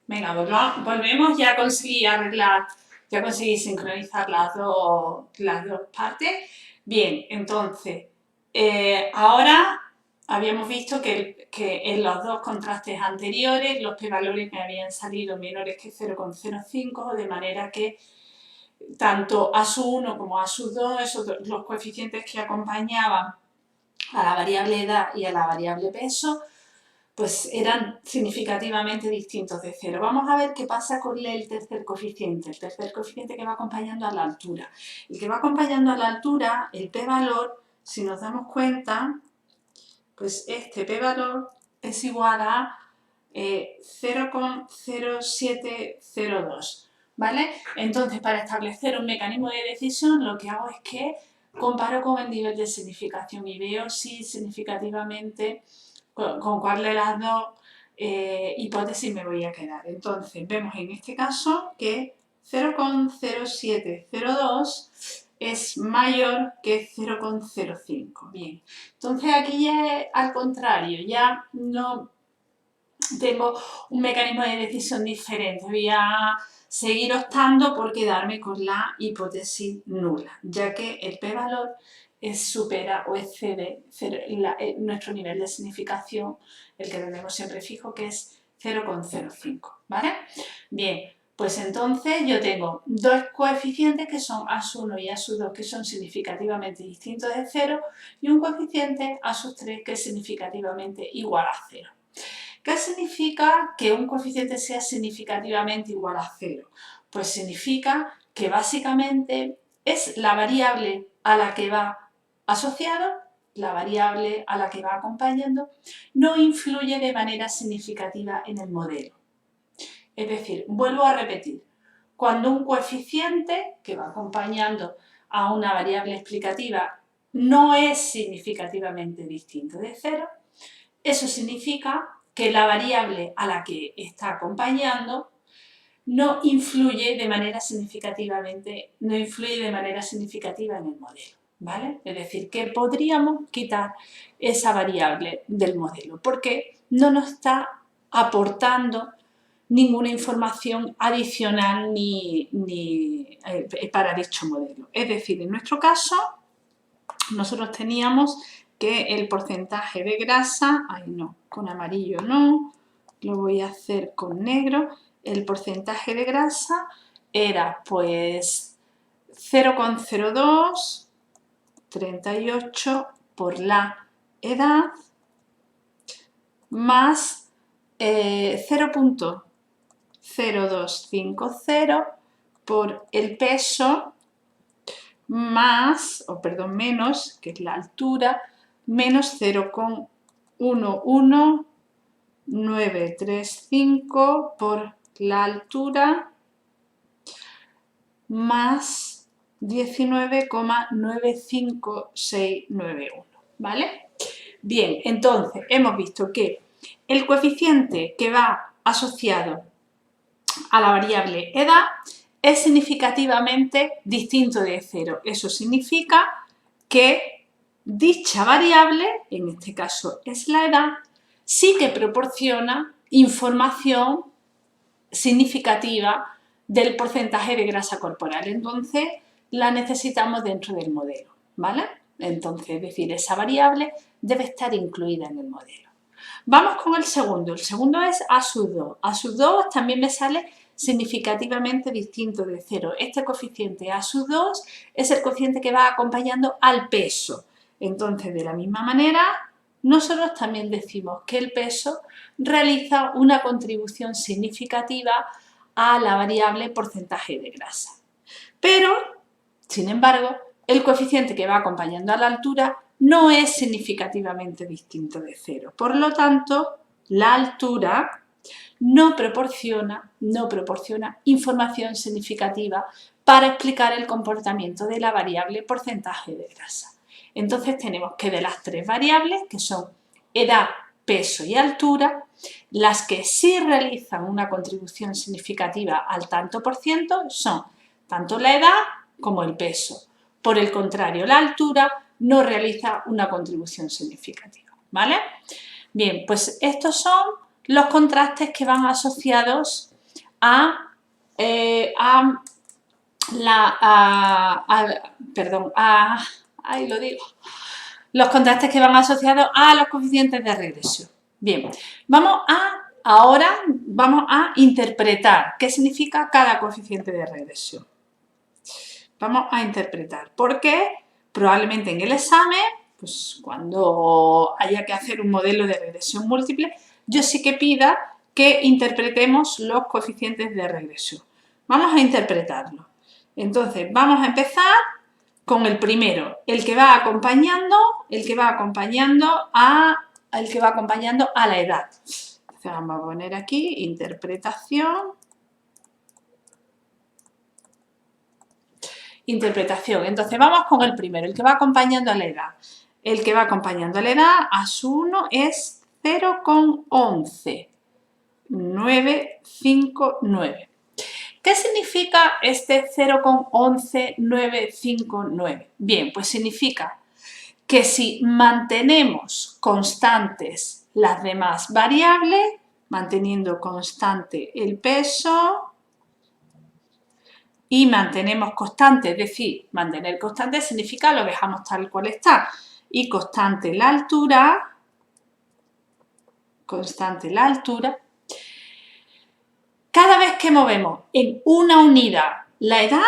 Venga, volvemos, ya conseguí arreglar, ya conseguí sincronizar las dos partes. Bien, entonces, ahora habíamos visto que en los dos contrastes anteriores los p-valores me habían salido menores que 0,05, de manera que tanto A1 como A2, los coeficientes que acompañaban a la variable edad y a la variable peso, pues eran significativamente distintos de cero. Vamos a ver qué pasa con el tercer coeficiente que va acompañando a la altura. El que va acompañando a la altura, el p-valor, si nos damos cuenta, pues este p-valor es igual a 0,0702, ¿vale? Entonces, para establecer un mecanismo de decisión, lo que hago es que comparo con el nivel de significación y veo si significativamente con cuál de las dos hipótesis me voy a quedar. Entonces, vemos en este caso que 0,0702 es mayor que 0,05. Bien, entonces aquí ya es al contrario, ya no tengo un mecanismo de decisión diferente. Voy a seguir optando por quedarme con la hipótesis nula, ya que el p-valor supera o excede nuestro nivel de significación, el que tenemos siempre fijo, que es 0,05, ¿vale? Bien, pues entonces yo tengo dos coeficientes que son A1 y A2 que son significativamente distintos de 0 y un coeficiente A3 que es significativamente igual a 0. ¿Qué significa que un coeficiente sea significativamente igual a 0? Pues significa que básicamente es la variable a la que va asociado, la variable a la que va acompañando, no influye de manera significativa en el modelo. Es decir, vuelvo a repetir, cuando un coeficiente que va acompañando a una variable explicativa no es significativamente distinto de 0, eso significa que la variable a la que está acompañando no influye de manera significativa en el modelo, ¿vale? Es decir, que podríamos quitar esa variable del modelo porque no nos está aportando ninguna información adicional para dicho modelo. Es decir, en nuestro caso, nosotros teníamos que el porcentaje de grasa, ay no, con amarillo no, lo voy a hacer con negro, el porcentaje de grasa era pues 0,02, 38 por la edad más 0,0250 por el peso más, menos, que es la altura, menos 0,11935 por la altura más 19,95691, ¿vale? Bien, entonces hemos visto que el coeficiente que va asociado a la variable edad es significativamente distinto de 0. Eso significa que dicha variable, en este caso es la edad, sí que proporciona información significativa del porcentaje de grasa corporal. Entonces, la necesitamos dentro del modelo, ¿vale? Entonces, es decir, esa variable debe estar incluida en el modelo. Vamos con el segundo. El segundo es A2. A2 también me sale significativamente distinto de 0. Este coeficiente A2 es el coeficiente que va acompañando al peso. Entonces, de la misma manera, nosotros también decimos que el peso realiza una contribución significativa a la variable porcentaje de grasa. Pero, sin embargo, el coeficiente que va acompañando a la altura no es significativamente distinto de 0. Por lo tanto, la altura no proporciona información significativa para explicar el comportamiento de la variable porcentaje de grasa. Entonces tenemos que de las tres variables, que son edad, peso y altura, las que sí realizan una contribución significativa al tanto por ciento son tanto la edad como el peso. Por el contrario, la altura no realiza una contribución significativa, ¿vale? Bien, pues estos son los contrastes que van asociados los contrastes que van asociados a los coeficientes de regresión. Bien, ahora vamos a interpretar qué significa cada coeficiente de regresión. Vamos a interpretar, porque probablemente en el examen, pues cuando haya que hacer un modelo de regresión múltiple, yo sí que pida que interpretemos los coeficientes de regresión. Vamos a interpretarlo. Entonces, vamos a empezar con el primero, el que va acompañando a la edad. Entonces, vamos a poner aquí interpretación. Entonces, vamos con el primero, el que va acompañando a la edad. El que va acompañando a la edad, a su 1, es 0,11959. ¿Qué significa este 0,11959? Bien, pues significa que si mantenemos constantes las demás variables, manteniendo constante el peso y mantenemos constante, es decir, mantener constante significa lo dejamos tal cual está, y constante la altura, cada vez que movemos en una unidad la edad,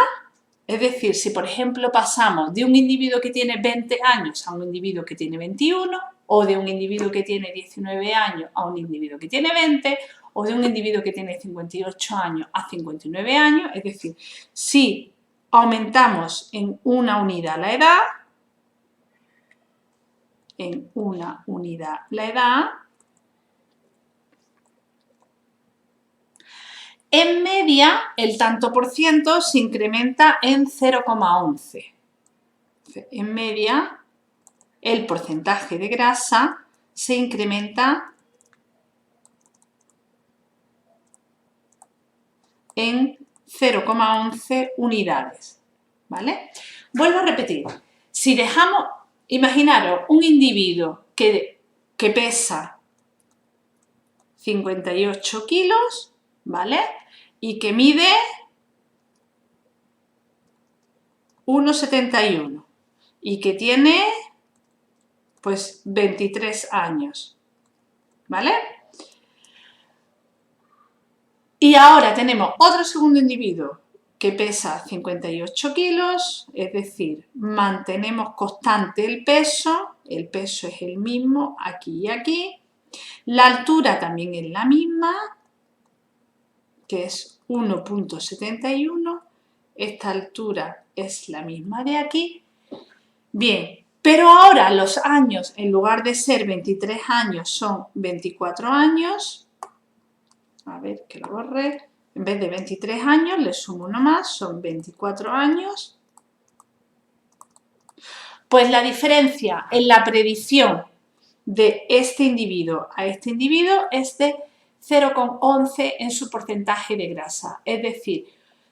es decir, si por ejemplo pasamos de un individuo que tiene 20 años a un individuo que tiene 21, o de un individuo que tiene 19 años a un individuo que tiene 20, o de un individuo que tiene 58 años a 59 años, es decir, si aumentamos en una unidad la edad, en media, el tanto por ciento se incrementa en 0,11. En media, el porcentaje de grasa se incrementa en 0,11 unidades. ¿Vale? Vuelvo a repetir. Si dejamos, imaginaros un individuo que pesa 58 kilos, ¿vale? Y que mide 1,71 y que tiene pues 23 años, ¿vale? Y ahora tenemos otro segundo individuo que pesa 58 kilos, es decir, mantenemos constante el peso es el mismo aquí y aquí, la altura también es la misma, que es 1,71, esta altura es la misma de aquí. Bien, pero ahora los años, en lugar de ser 23 años, son 24 años. A ver, que lo borré. En vez de 23 años, le sumo uno más, son 24 años. Pues la diferencia en la predicción de este individuo a este individuo es de 0,11 en su porcentaje de grasa. Es decir,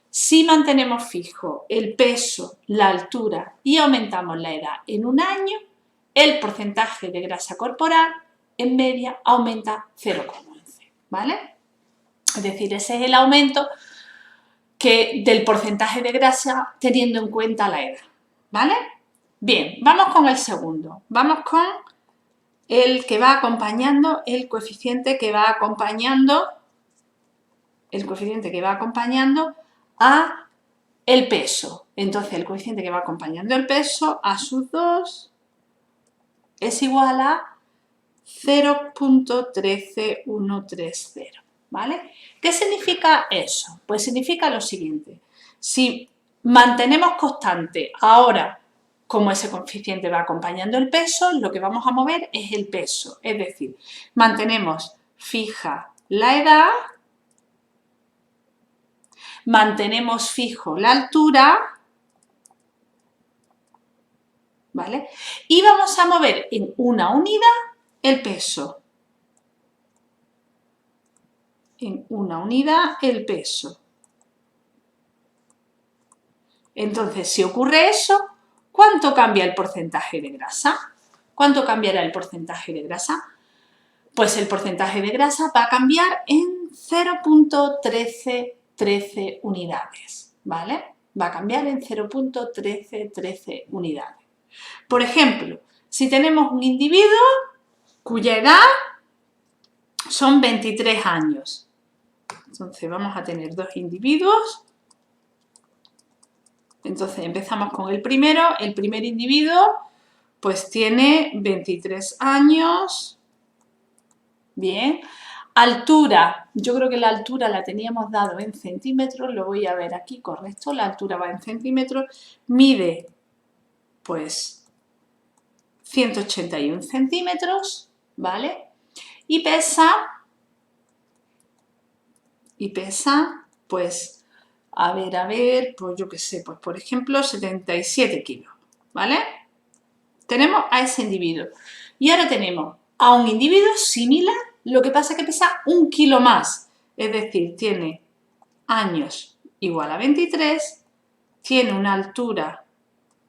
si mantenemos fijo el peso, la altura y aumentamos la edad en un año, el porcentaje de grasa corporal en media aumenta 0,11, ¿vale? Es decir, ese es el aumento del porcentaje de grasa teniendo en cuenta la edad, ¿vale? Bien, vamos con el segundo. Vamos con el que va acompañando, el coeficiente que va acompañando a el peso. Entonces, el coeficiente que va acompañando el peso a sus 2 es igual a 0,13130, ¿vale? ¿Qué significa eso? Pues significa lo siguiente. Si mantenemos constante ahora, como ese coeficiente va acompañando el peso, lo que vamos a mover es el peso. Es decir, mantenemos fija la edad, mantenemos fijo la altura, ¿vale? Y vamos a mover en una unidad el peso. En una unidad el peso. Entonces, si ocurre eso, ¿cuánto cambia el porcentaje de grasa? ¿Cuánto cambiará el porcentaje de grasa? Pues el porcentaje de grasa va a cambiar en 0.1313 unidades, ¿vale? Va a cambiar en 0.1313 unidades. Por ejemplo, si tenemos un individuo cuya edad son 23 años. Entonces vamos a tener dos individuos. Entonces empezamos con el primero. El primer individuo pues tiene 23 años. Bien. Altura, yo creo que la altura la teníamos dado en centímetros, lo voy a ver aquí, correcto, la altura va en centímetros, mide pues 181 centímetros, ¿vale? Y pesa, pues, a ver, pues yo qué sé, pues por ejemplo 77 kilos, ¿vale? Tenemos a ese individuo. Y ahora tenemos a un individuo similar, lo que pasa es que pesa 1 kilo más, es decir, tiene años igual a 23, tiene una altura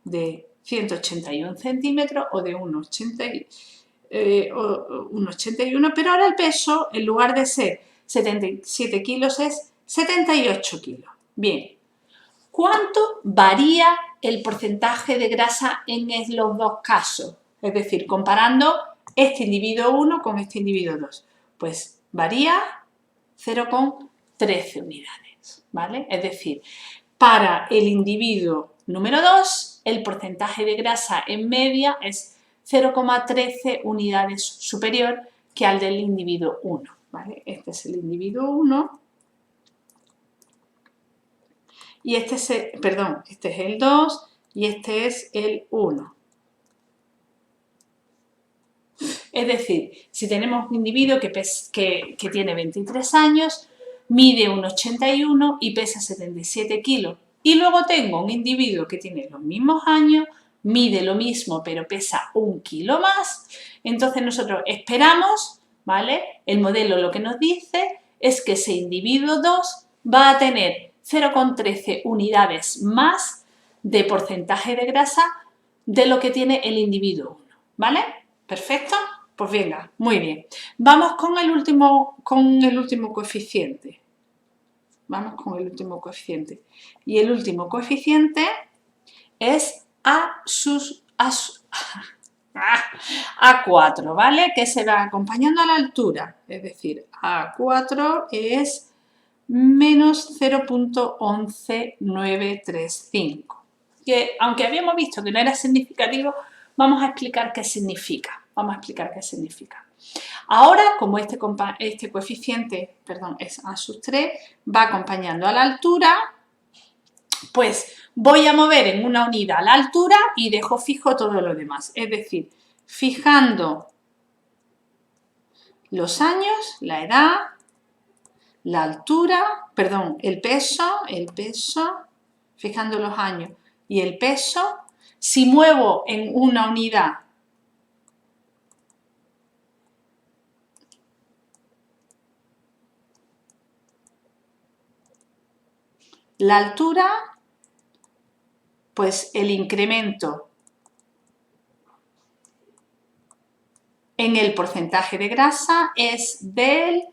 de 181 centímetros o de 1,81, pero ahora el peso, en lugar de ser 77 kilos, es 78 kilos. Bien, ¿cuánto varía el porcentaje de grasa en los dos casos? Es decir, comparando este individuo 1 con este individuo 2. Pues varía 0,13 unidades, ¿vale? Es decir, para el individuo número 2, el porcentaje de grasa en media es 0,13 unidades superior que al del individuo 1, ¿vale? Este es el individuo 1 y este es el 2 y este es el 1. Es decir, si tenemos un individuo que tiene 23 años, mide 1,81 y pesa 77 kilos. Y luego tengo un individuo que tiene los mismos años, mide lo mismo pero pesa 1 kilo más. Entonces nosotros esperamos, ¿vale? El modelo lo que nos dice es que ese individuo 2 va a tener 0,13 unidades más de porcentaje de grasa de lo que tiene el individuo 1, ¿vale? ¿Perfecto? Pues venga, muy bien. Vamos con el último coeficiente. Vamos con el último coeficiente. Y el último coeficiente es A4, ¿vale? Que se va acompañando a la altura. Es decir, A4 es menos 0.11935. Que aunque habíamos visto que no era significativo, vamos a explicar qué significa. Ahora, como este coeficiente, es A3, va acompañando a la altura, pues voy a mover en una unidad la altura y dejo fijo todo lo demás. Es decir, fijando los años, la edad, la altura, el peso, fijando los años y el peso. Si muevo en una unidad la altura, pues el incremento en el porcentaje de grasa es del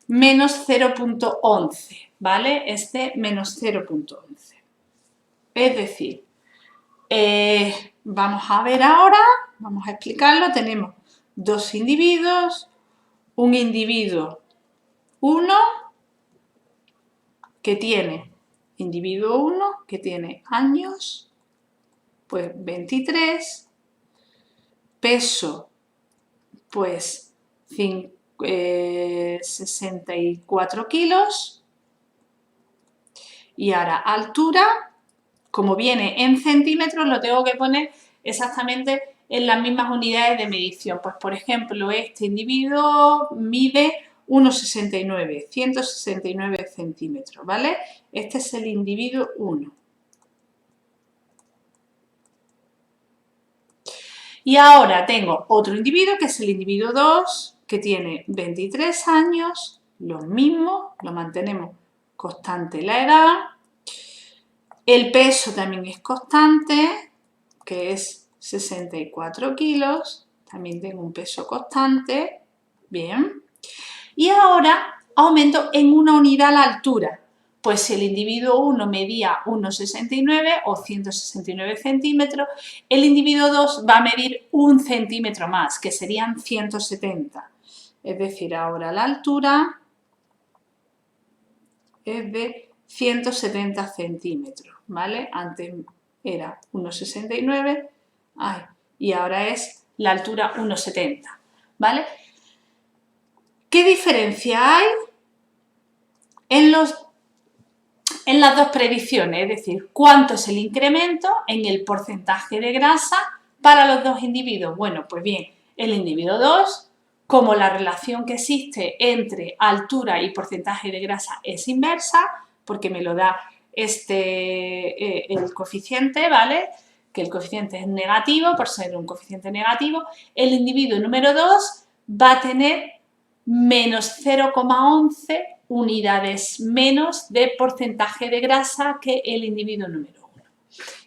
menos 0.11, ¿vale? Es de menos 0.11. Es decir, vamos a ver ahora, vamos a explicarlo. Tenemos dos individuos, un individuo 1 que tiene, años, pues 23, peso, pues 64 kilos, y ahora altura, como viene en centímetros, lo tengo que poner exactamente en las mismas unidades de medición. Pues por ejemplo, este individuo mide 1,69, 169 centímetros, ¿vale? Este es el individuo 1. Y ahora tengo otro individuo, que es el individuo 2, que tiene 23 años, lo mismo, lo mantenemos constante la edad. El peso también es constante, que es 64 kilos, también tengo un peso constante, bien. Y ahora aumento en una unidad la altura. Pues si el individuo 1 medía 1,69 o 169 centímetros, el individuo 2 va a medir 1 centímetro más, que serían 170. Es decir, ahora la altura es de 170 centímetros, ¿vale? Antes era 1,69 y ahora es la altura 1,70, ¿vale? ¿Qué diferencia hay en las dos predicciones? Es decir, ¿cuánto es el incremento en el porcentaje de grasa para los dos individuos? Bueno, pues bien, el individuo 2, como la relación que existe entre altura y porcentaje de grasa es inversa, porque me lo da el coeficiente, ¿vale? Que el coeficiente es negativo, por ser un coeficiente negativo, el individuo número 2 va a tener menos 0,11 unidades menos de porcentaje de grasa que el individuo número 1.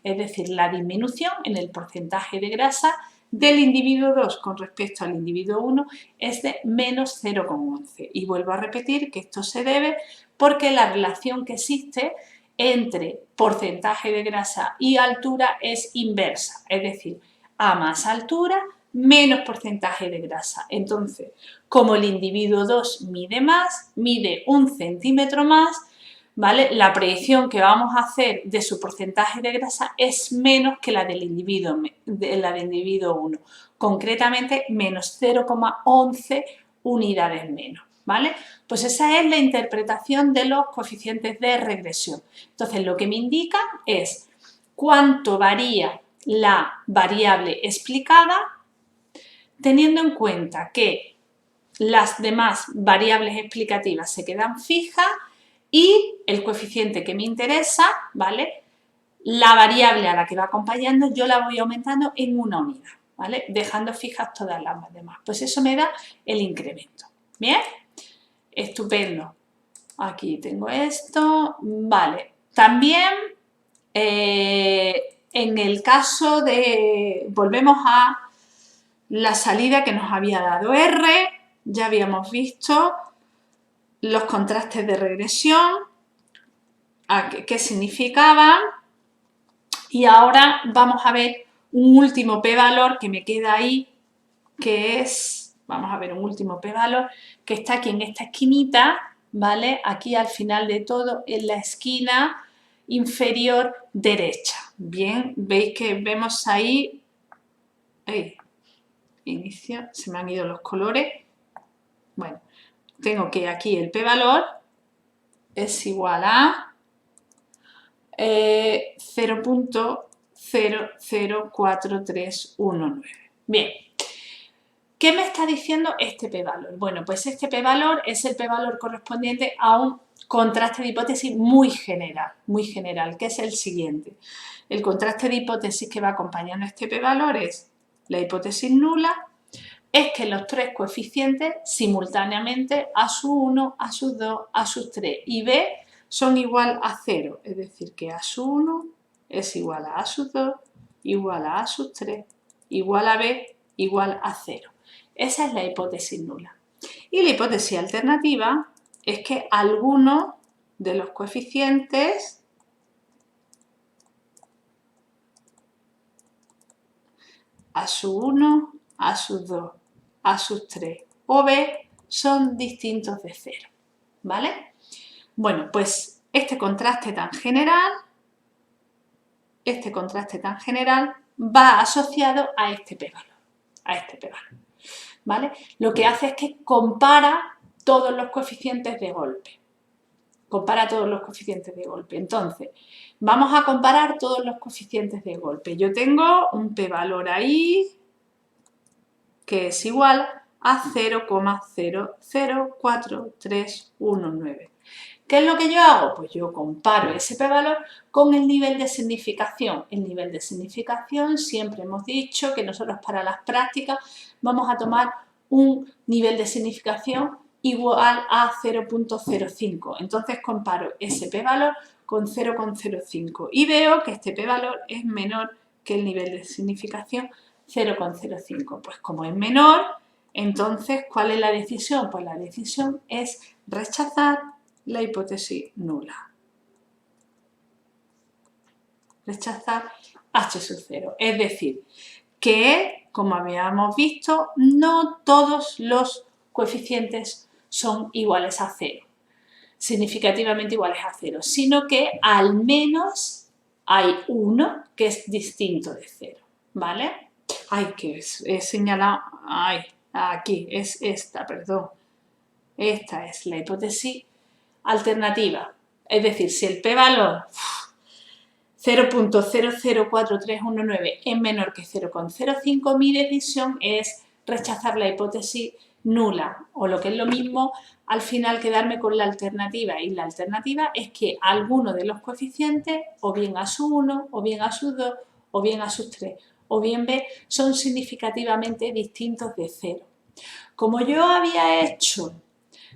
Es decir, la disminución en el porcentaje de grasa del individuo 2 con respecto al individuo 1 es de menos 0,11. Y vuelvo a repetir que esto se debe porque la relación que existe entre porcentaje de grasa y altura es inversa. Es decir, a más altura, menos porcentaje de grasa. Entonces, como el individuo 2 mide más, mide 1 centímetro más, ¿vale? La predicción que vamos a hacer de su porcentaje de grasa es menos que la del individuo 1, concretamente menos 0,11 unidades menos, ¿vale? Pues esa es la interpretación de los coeficientes de regresión. Entonces, lo que me indica es cuánto varía la variable explicada, teniendo en cuenta que las demás variables explicativas se quedan fijas y el coeficiente que me interesa, ¿vale? La variable a la que va acompañando yo la voy aumentando en una unidad, ¿vale? Dejando fijas todas las demás. Pues eso me da el incremento. ¿Bien? Estupendo. Aquí tengo esto. Vale. También en el caso de... Volvemos a la salida que nos había dado R. Ya habíamos visto los contrastes de regresión, qué significaban, y ahora vamos a ver un último p-valor que me queda ahí, que es, vamos a ver un último p-valor que está aquí en esta esquinita, ¿vale? Aquí al final de todo, en la esquina inferior derecha. Bien, veis que vemos ahí, inicio, se me han ido los colores, bueno, tengo que aquí el p-valor es igual a 0.004319. Bien, ¿qué me está diciendo este p-valor? Bueno, pues este p-valor es el p-valor correspondiente a un contraste de hipótesis muy general, que es el siguiente. El contraste de hipótesis que va acompañando este p-valor es la hipótesis nula, es que los tres coeficientes simultáneamente a su 1, a sus 2, a sus 3 y b son igual a 0, es decir, que a su 1 es igual a sus 2, igual a sus 3, igual a b, igual a 0. Esa es la hipótesis nula. Y la hipótesis alternativa es que alguno de los coeficientes a su 1, a sus 2, a sus 3 o b son distintos de 0, ¿vale? Bueno, pues este contraste tan general va asociado a este p-valor, ¿vale? Lo que hace es que compara todos los coeficientes de golpe. Entonces, vamos a comparar todos los coeficientes de golpe. Yo tengo un p-valor ahí que es igual a 0,004319. ¿Qué es lo que yo hago? Pues yo comparo ese p-valor con el nivel de significación. El nivel de significación, siempre hemos dicho que nosotros para las prácticas vamos a tomar un nivel de significación igual a 0,05. Entonces comparo ese p-valor con 0,05 y veo que este p-valor es menor que el nivel de significación 0,05. Pues como es menor, entonces, ¿cuál es la decisión? Pues la decisión es rechazar la hipótesis nula. Rechazar h sub 0. Es decir, que, como habíamos visto, no todos los coeficientes son iguales a 0, significativamente iguales a 0, sino que al menos hay uno que es distinto de 0, ¿vale? Ay, que he señalado, ay, aquí, es esta, perdón. Esta es la hipótesis alternativa. Es decir, si el p-valor 0.004319 es menor que 0,05, mi decisión es rechazar la hipótesis nula, o lo que es lo mismo, al final quedarme con la alternativa. Y la alternativa es que alguno de los coeficientes, o bien a sub 1, o bien a sub 2, o bien a sub 3, o bien b, son significativamente distintos de 0. Como yo había hecho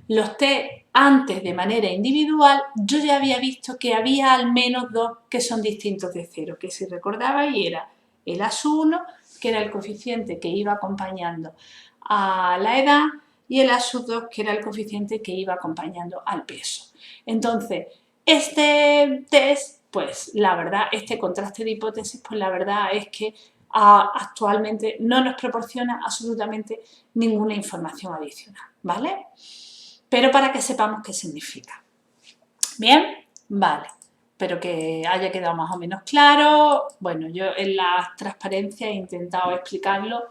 los test antes de manera individual, yo ya había visto que había al menos dos que son distintos de 0, que si recordabais era el a sub 1, que era el coeficiente que iba acompañando a la edad, y el a sub 2, que era el coeficiente que iba acompañando al peso. Entonces, este test, pues la verdad, este contraste de hipótesis, pues la verdad es que actualmente no nos proporciona absolutamente ninguna información adicional, ¿vale? Pero para que sepamos qué significa. ¿Bien? Vale. Espero que haya quedado más o menos claro. Bueno, yo en la transparencia he intentado explicarlo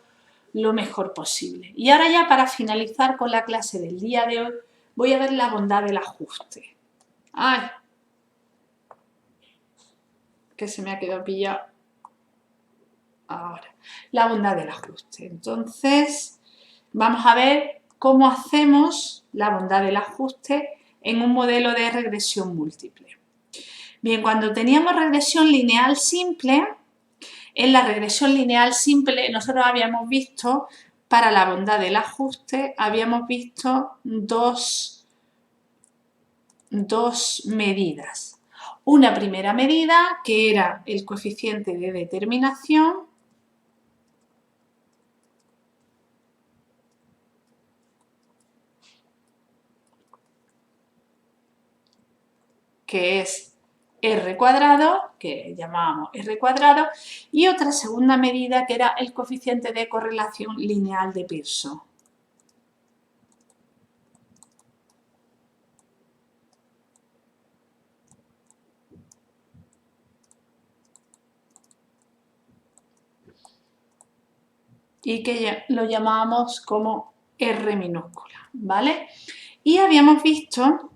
lo mejor posible. Y ahora ya para finalizar con la clase del día de hoy, voy a ver la bondad del ajuste. ¡Ay! Que se me ha quedado pillado. Ahora, la bondad del ajuste. Entonces, vamos a ver cómo hacemos la bondad del ajuste en un modelo de regresión múltiple. Bien, cuando teníamos regresión lineal simple, en la regresión lineal simple nosotros habíamos visto, para la bondad del ajuste, habíamos visto dos medidas. Una primera medida, que era el coeficiente de determinación, que es R cuadrado, que llamábamos R cuadrado, y otra segunda medida que era el coeficiente de correlación lineal de Pearson. Y que lo llamábamos como R minúscula, ¿vale? Y habíamos visto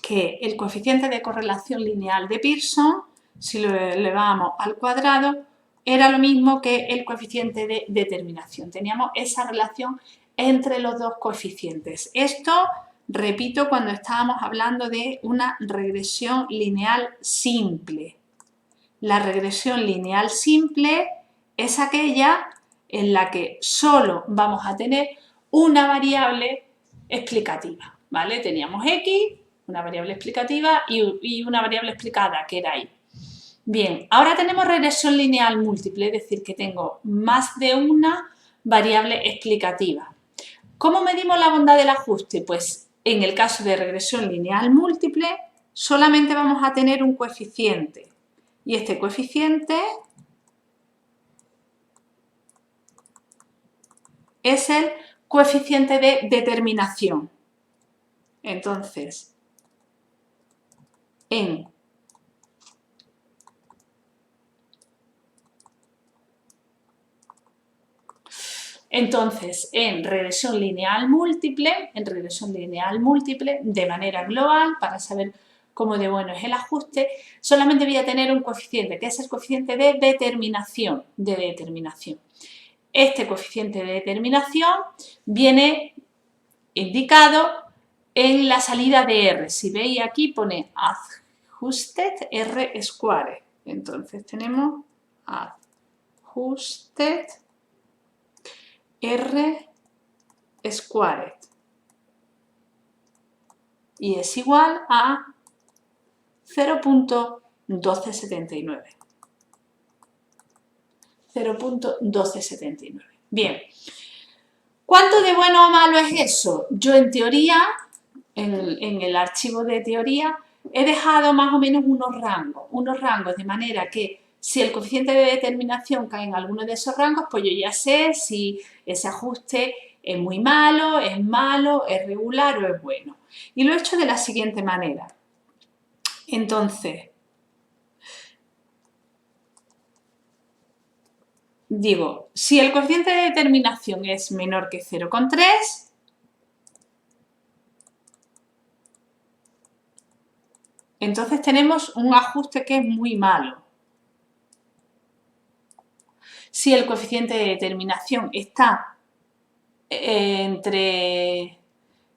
que el coeficiente de correlación lineal de Pearson, si lo elevábamos al cuadrado, era lo mismo que el coeficiente de determinación. Teníamos esa relación entre los dos coeficientes. Esto, repito, cuando estábamos hablando de una regresión lineal simple. La regresión lineal simple es aquella en la que solo vamos a tener una variable explicativa, ¿vale? Teníamos x, una variable explicativa y una variable explicada, que era y. Bien, ahora tenemos regresión lineal múltiple, es decir, que tengo más de una variable explicativa. ¿Cómo medimos la bondad del ajuste? Pues en el caso de regresión lineal múltiple solamente vamos a tener un coeficiente y este coeficiente es el coeficiente de determinación. Entonces, en regresión lineal múltiple, de manera global, para saber cómo de bueno es el ajuste, solamente voy a tener un coeficiente, que es el coeficiente de determinación. Este coeficiente de determinación viene indicado en la salida de R. Si veis aquí pone adjusted R square. Entonces tenemos adjusted R squared y es igual a 0.1279. 0.1279. Bien, ¿cuánto de bueno o malo es eso? Yo en teoría en el archivo de teoría, he dejado más o menos unos rangos de manera que si el coeficiente de determinación cae en alguno de esos rangos, pues yo ya sé si ese ajuste es muy malo, es regular o es bueno. Y lo he hecho de la siguiente manera. Entonces, digo, si el coeficiente de determinación es menor que 0,3, entonces tenemos un ajuste que es muy malo. Si el coeficiente de determinación está entre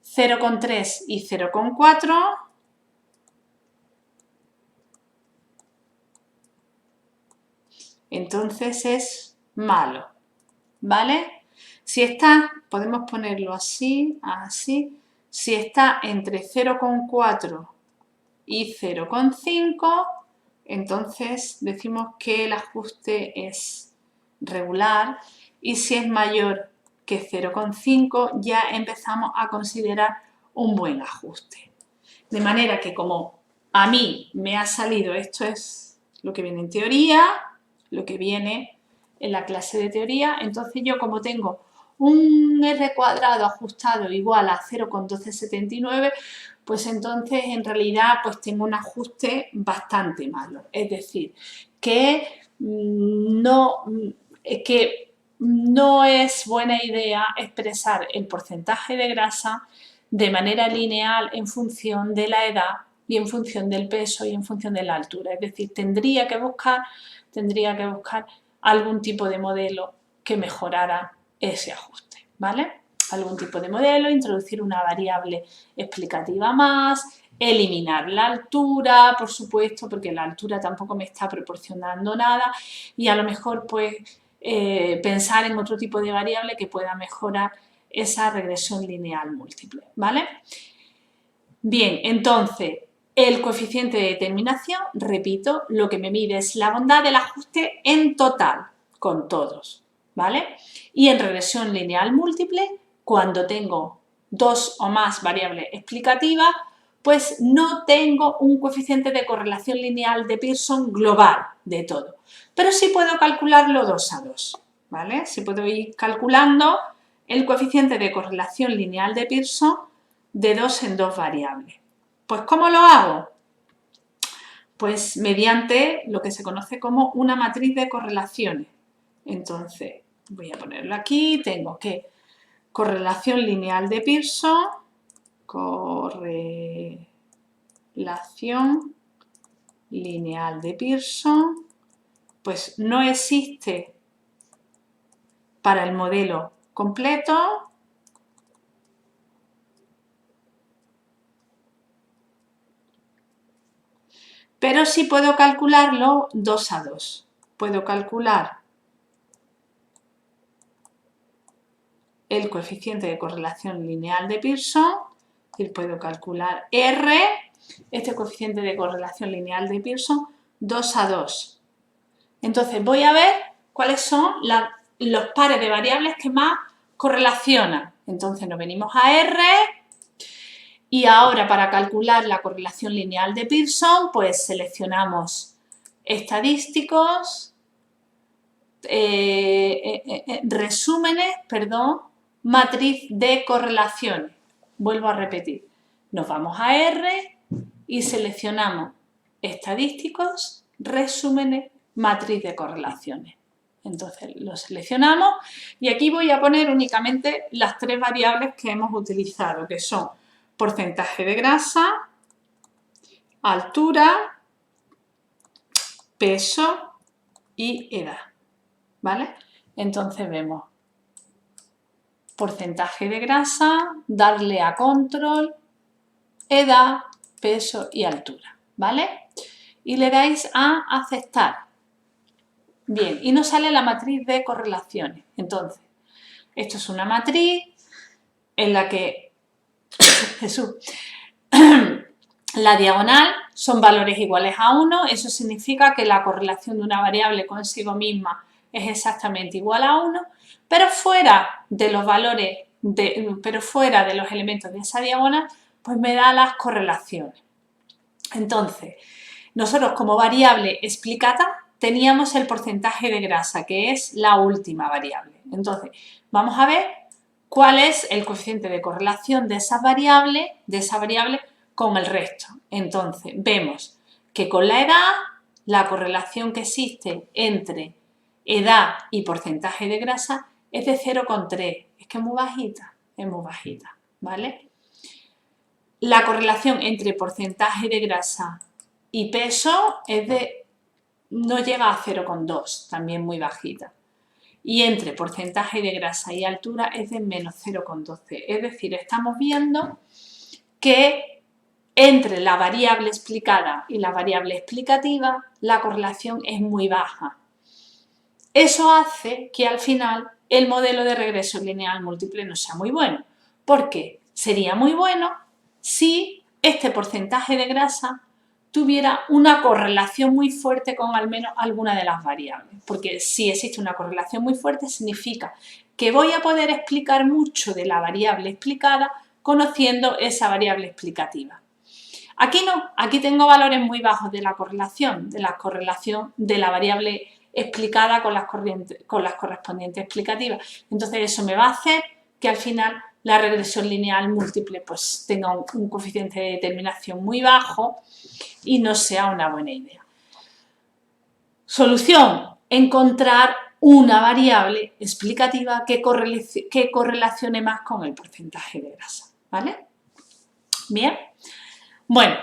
0,3 y 0,4, entonces es malo, ¿vale? Si está, podemos ponerlo así, así, si está entre 0,4 y 0,5, entonces decimos que el ajuste es regular, y si es mayor que 0,5 ya empezamos a considerar un buen ajuste. De manera que como a mí me ha salido, esto es lo que viene en teoría, lo que viene en la clase de teoría, entonces yo como tengo un r cuadrado ajustado igual a 0,1279, pues entonces en realidad pues tengo un ajuste bastante malo. Es decir, que no es buena idea expresar el porcentaje de grasa de manera lineal en función de la edad y en función del peso y en función de la altura. Es decir, tendría que buscar algún tipo de modelo que mejorara ese ajuste, ¿vale? Algún tipo de modelo, introducir una variable explicativa más, eliminar la altura, por supuesto, porque la altura tampoco me está proporcionando nada, y a lo mejor pues pensar en otro tipo de variable que pueda mejorar esa regresión lineal múltiple, ¿vale? Bien, entonces, el coeficiente de determinación, repito, lo que me mide es la bondad del ajuste en total, con todos, ¿vale? Y en regresión lineal múltiple, cuando tengo dos o más variables explicativas, pues no tengo un coeficiente de correlación lineal de Pearson global de todo, pero sí puedo calcularlo 2 a 2, ¿vale? Sí puedo ir calculando el coeficiente de correlación lineal de Pearson de 2 en 2 variables. Pues, ¿cómo lo hago? Pues mediante lo que se conoce como una matriz de correlaciones. Entonces, voy a ponerlo aquí, tengo que correlación lineal de Pearson, correlación lineal de Pearson, pues no existe para el modelo completo, pero sí puedo calcularlo 2 a 2. Puedo calcular el coeficiente de correlación lineal de Pearson, y puedo calcular R, este coeficiente de correlación lineal de Pearson, 2 a 2. Entonces voy a ver cuáles son los pares de variables que más correlacionan. Entonces nos venimos a R, y ahora para calcular la correlación lineal de Pearson, pues seleccionamos estadísticos, resúmenes, matriz de correlaciones. Vuelvo a repetir, nos vamos a R y seleccionamos estadísticos, resúmenes, matriz de correlaciones. Entonces lo seleccionamos y aquí voy a poner únicamente las 3 variables que hemos utilizado, que son porcentaje de grasa, altura, peso y edad, ¿vale? Entonces vemos porcentaje de grasa, darle a control, edad, peso y altura, ¿vale? Y le dais a aceptar. Bien, y nos sale la matriz de correlaciones. Entonces, esto es una matriz en la que Jesús, la diagonal son valores iguales a 1, eso significa que la correlación de una variable consigo misma es exactamente igual a 1, pero fuera de los valores, pero fuera de los elementos de esa diagonal, Pues me da las correlaciones. Entonces, nosotros como variable explicada teníamos el porcentaje de grasa, que es la última variable. Entonces, vamos a ver cuál es el coeficiente de correlación de esa variable con el resto. Entonces, vemos que con la edad, la correlación que existe entre edad y porcentaje de grasa es de 0,3. Es que es muy bajita, ¿vale? La correlación entre porcentaje de grasa y peso no llega a 0,2, también muy bajita. Y entre porcentaje de grasa y altura es de menos 0,12. Es decir, estamos viendo que entre la variable explicada y la variable explicativa la correlación es muy baja. Eso hace que al final el modelo de regresión lineal múltiple no sea muy bueno. ¿Por qué? Sería muy bueno si este porcentaje de grasa tuviera una correlación muy fuerte con al menos alguna de las variables. Porque si existe una correlación muy fuerte significa que voy a poder explicar mucho de la variable explicada conociendo esa variable explicativa. Aquí no, aquí tengo valores muy bajos de la correlación de la variable explicada con las correspondientes explicativas. Entonces eso me va a hacer que al final la regresión lineal múltiple pues tenga un coeficiente de determinación muy bajo y no sea una buena idea. Solución: encontrar una variable explicativa que correlacione más con el porcentaje de grasa, ¿vale? Bien. Bueno,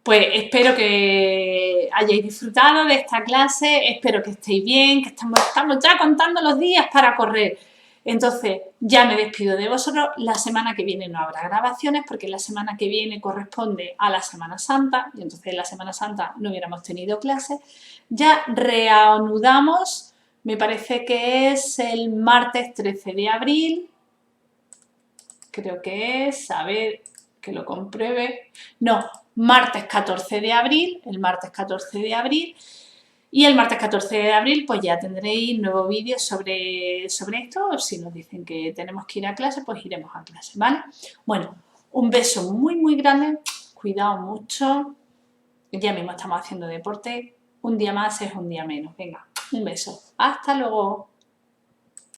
pues espero que hayáis disfrutado de esta clase, espero que estéis bien, que estamos ya contando los días para correr. Entonces, ya me despido de vosotros. La semana que viene no habrá grabaciones porque la semana que viene corresponde a la Semana Santa y entonces en la Semana Santa no hubiéramos tenido clases. Ya reanudamos, me parece que es el martes 13 de abril, creo que es, a ver, que lo compruebe, no, martes 14 de abril, el martes 14 de abril, y el martes 14 de abril pues ya tendréis nuevo vídeo sobre esto. Si nos dicen que tenemos que ir a clase, pues iremos a clase, ¿vale? Bueno, un beso muy muy grande, cuidado mucho, ya mismo estamos haciendo deporte, un día más es un día menos, venga, un beso, hasta luego.